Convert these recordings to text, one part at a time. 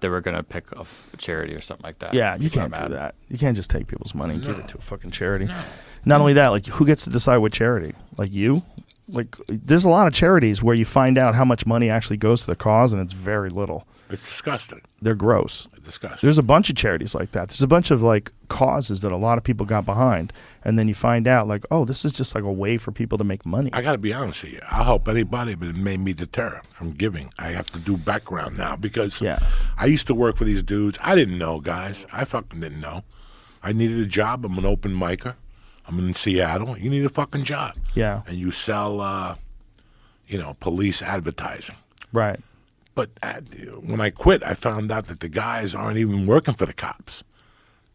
they were gonna pick off a charity or something like that. Yeah, you People are can't do mad. that. You can't just take people's money and give it to a fucking charity. No. Not only that, like, who gets to decide what charity? Like, you? Like, there's a lot of charities where you find out how much money actually goes to the cause, and it's very little. It's disgusting. They're gross. It's disgusting. There's a bunch of charities like that. There's a bunch of, like, causes that a lot of people got behind, and then you find out, like, oh, this is just like a way for people to make money. I got to be honest with you. I'll help anybody, but it made me deter from giving. I have to do background now because I used to work for these dudes. I didn't know, guys. I fucking didn't know. I needed a job. I'm an open micer. I'm in Seattle. You need a fucking job. Yeah. And you sell, police advertising. Right. But when I quit, I found out that the guys aren't even working for the cops.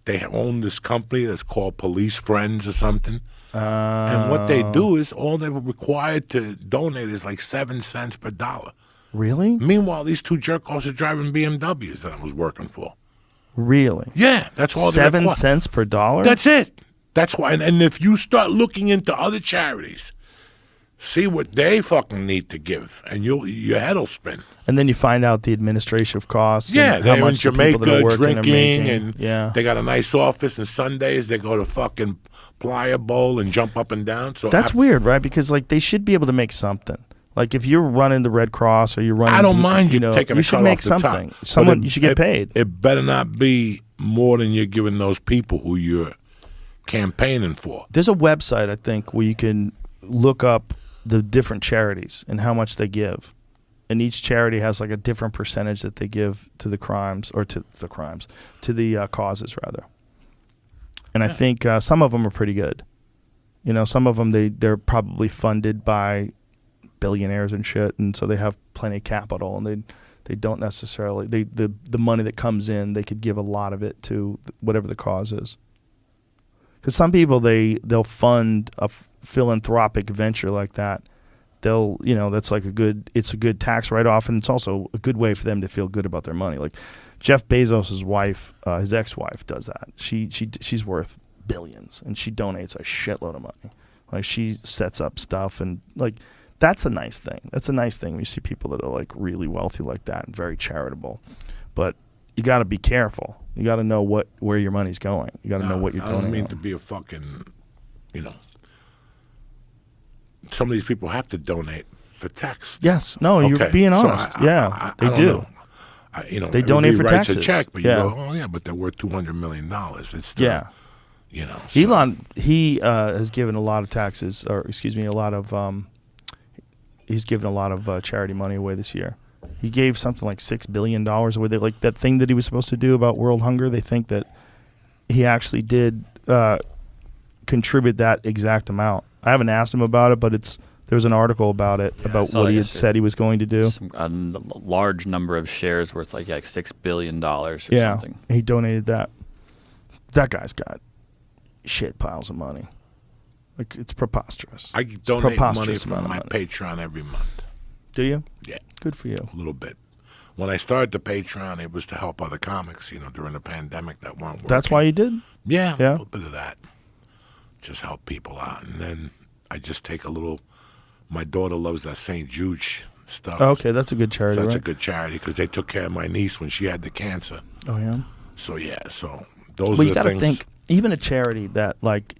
They own this company that's called Police Friends or something. And what they do is all they were required to donate is like 7 cents per dollar. Really? Meanwhile, these two jerk-offs are driving BMWs that I was working for. Really? Yeah, that's all. 7 cents per dollar? That's it. That's why. And if you start looking into other charities, see what they fucking need to give, and your head will spin. And then you find out the administrative costs. Yeah, and how they're in much the people that are Jamaica working are drinking, making. and they got a nice office. And Sundays they go to fucking Playa Bowl and jump up and down. So that's weird, right? Because like they should be able to make something. Like if you're running the Red Cross or you're running, I don't mind you taking you a should cut make off the something. top. Someone you should get paid. It better not be more than you're giving those people who you're campaigning for. There's a website I think where you can look up the different charities and how much they give, and each charity has like a different percentage that they give to the crimes or to the causes rather. And I think some of them are pretty good. You know, some of them they're probably funded by billionaires and shit, and so they have plenty of capital, and they don't necessarily the money that comes in they could give a lot of it to whatever the cause is. Because some people they'll fund a philanthropic venture like that. They'll that's like it's a good tax write-off, and it's also a good way for them to feel good about their money. Like Jeff Bezos' wife, his ex-wife, does that. She's worth billions, and she donates a shitload of money. Like she sets up stuff, and like that's a nice thing. That's a nice thing when you see people that are like really wealthy like that and very charitable. But you got to be careful. You got to know where your money's going. You got to know what you're doing. I don't mean to be a fucking, some of these people have to donate for tax. Yes. No, you're being honest. They do. They donate for taxes. A check, but you go, oh yeah, but they're worth $200 million. It's still, so. Elon, he has given a lot of taxes, or excuse me, he's given a lot of charity money away this year. He gave something like $6 billion away. Like that thing that he was supposed to do about world hunger, they think that he actually did contribute that exact amount. I haven't asked him about it, but there's an article about it, about what he had said he was going to do. A large number of shares worth like $6 billion or something. He donated that. That guy's got shit piles of money. Like, it's preposterous. I donate money from my Patreon every month. Do you? Yeah. Good for you. A little bit. When I started the Patreon, it was to help other comics, during the pandemic that weren't working. That's why you did? Yeah, a little bit of that. Just help people out. And then I just take a little, my daughter loves that St. Jude stuff. Oh, okay, that's a good charity, That's a good charity because they took care of my niece when she had the cancer. Oh, yeah? So, yeah, those are the things. But you got to think, even a charity that, like,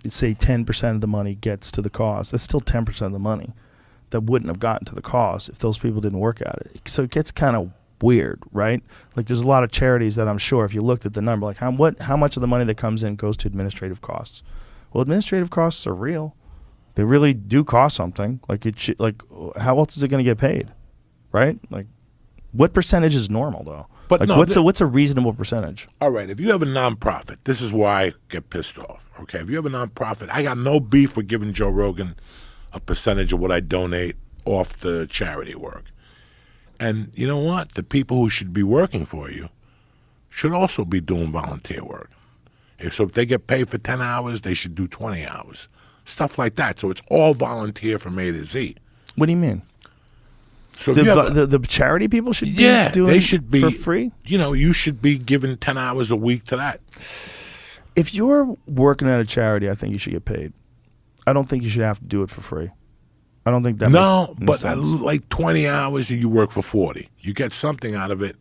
say 10% of the money gets to the cause, that's still 10% of the money that wouldn't have gotten to the cause if those people didn't work at it. So it gets kind of weird, right? Like there's a lot of charities that I'm sure if you looked at the number, like how much of the money that comes in goes to administrative costs. Well, administrative costs are real. They really do cost something. Like how else is it going to get paid, right? Like what percentage is normal though? But like, no, what's a reasonable percentage? All right, if you have a nonprofit, this is why I get pissed off. Okay, if you have a nonprofit, I got no beef with giving Joe Rogan a percentage of what I donate off the charity work. And you know what? The people who should be working for you should also be doing volunteer work. If they get paid for 10 hours, they should do 20 hours. Stuff like that. So it's all volunteer from A to Z. What do you mean? So the charity people should be doing they should be, for free? You should be giving 10 hours a week to that. If you're working at a charity, I think you should get paid. I don't think you should have to do it for free. I don't think that makes sense. Like 20 hours and you work for 40. You get something out of it.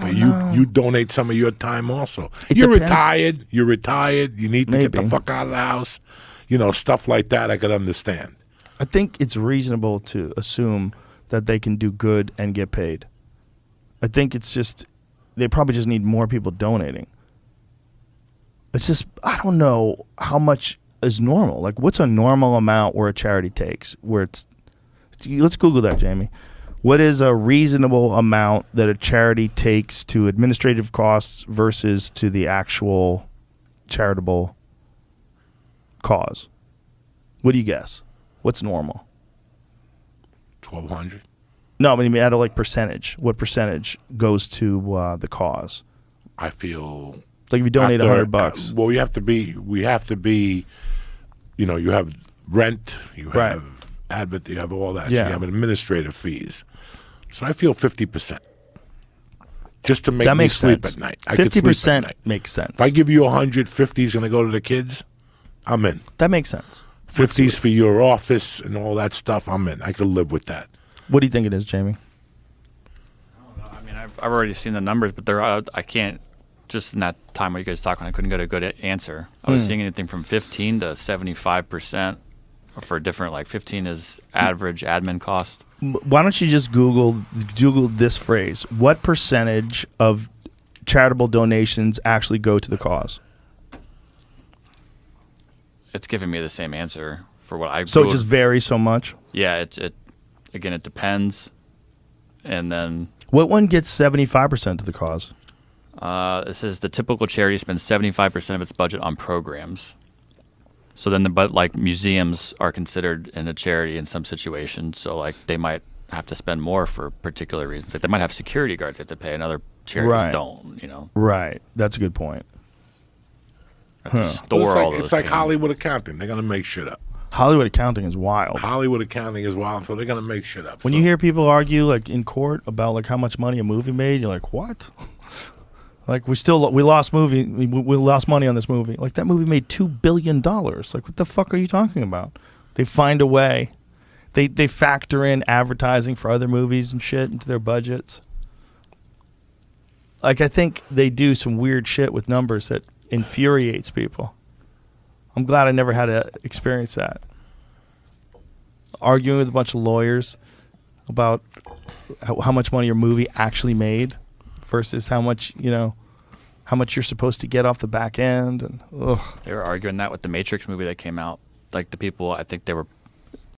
But you donate some of your time also. It You're depends. retired. You're retired. You need to get the Maybe. fuck out of the house. You know, stuff like that I could understand. I think it's reasonable to assume that they can do good and get paid. I think it's just they probably just need more people donating. It's just I don't know how much is normal. Like, what's a normal amount where a charity takes? Where it's let's Google that, Jamie. What is a reasonable amount that a charity takes to administrative costs versus to the actual charitable cause? What do you guess? What's normal? 1,200. No, I mean out of like percentage. What percentage goes to the cause? I feel Like if you donate $100. Well, we have to be. You know, you have rent. You Right. have advert. You have all that. Yeah. So you have administrative fees. So I feel 50%. Just to make That me makes sleep sense. at night. I could sleep at 50% night. makes sense. If I give you 100, 50 is going to go to the kids. I'm in. That makes sense. 50s for your office and all that stuff. I'm in. I could live with that. What do you think it is, Jamie? I mean, I've already seen the numbers, but I can't. Just in that time where you guys talking, I couldn't get a good answer. I was seeing anything from 15 to 75% for different. Like 15 is average admin cost. Why don't you just Google this phrase? What percentage of charitable donations actually go to the cause? It's giving me the same answer for what I. So it just varies so much? Yeah, it again, it depends. And then What one gets 75% to the cause? it says the typical charity spends 75% of its budget on programs. So then like museums are considered in a charity in some situations. So like they might have to spend more for particular reasons. Like they might have security guards they have to pay, and other charities Right. don't. You know, Right. That's a good point. have to Well, store all those. it's like things. Hollywood accounting. They're going to make shit up. Hollywood accounting is wild. Hollywood accounting is wild, so they're going to make shit up. When So- you hear people argue like in court about like how much money a movie made, you're like, what? Like we lost money on this movie. Like that movie made $2 billion. Like what the fuck are you talking about? They find a way. They factor in advertising for other movies and shit into their budgets. Like I think they do some weird shit with numbers that infuriates people. I'm glad I never had to experience that. Arguing with a bunch of lawyers about how much money your movie actually made versus how much you're supposed to get off the back end. And They were arguing that with the Matrix movie that came out. Like the people, I think they were